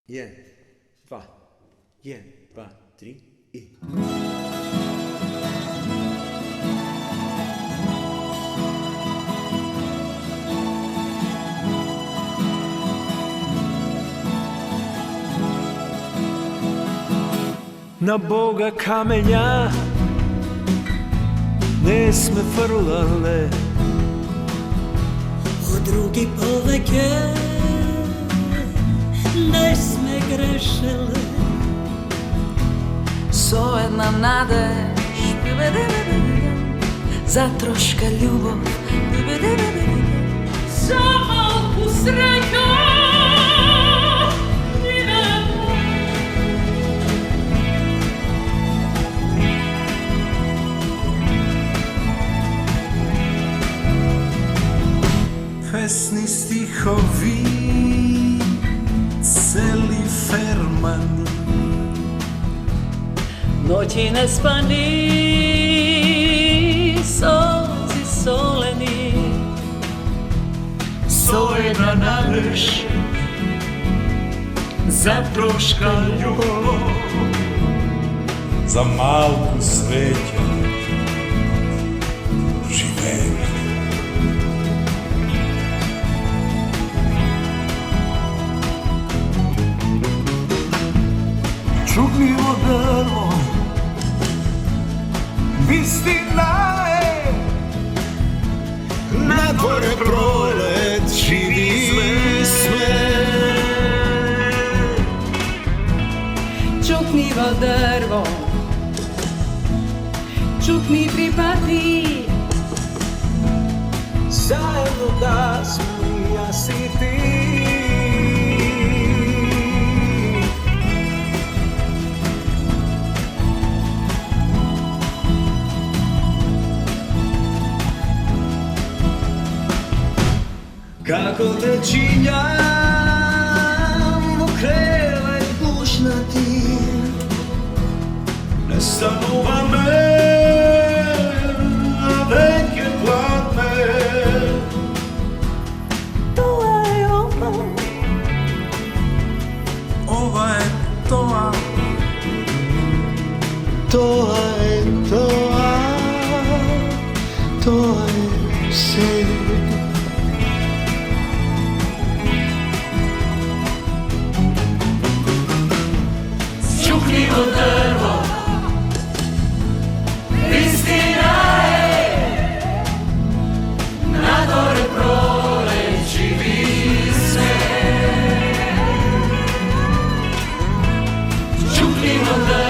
1, 2, 1, 2, 3 i... Na Boga kamenja ne sme frlale, u drugi poveke ne sme grešele. Sojedna nadeš, za troška ljubov, Za malku sreća pesni stihovi, celi fermani, noći nespani, solzi soleni. sojedna nadeš, za troška ljubov, za malku sreća, živeli. Čugljivo drvo, istina je, na dvore prolet, živi sme. Čuknivo drvo, čuk mi pripati, Zajedno da smo ja si ti. Kako te činjam u krevet pušnati, ne stanuva me na veke plane. to je ovo, Ova je toa, toa je toa, toa je sen. čuknivo drvo, istina je, na dvore prolet, živi sve. Čuknivo drvo,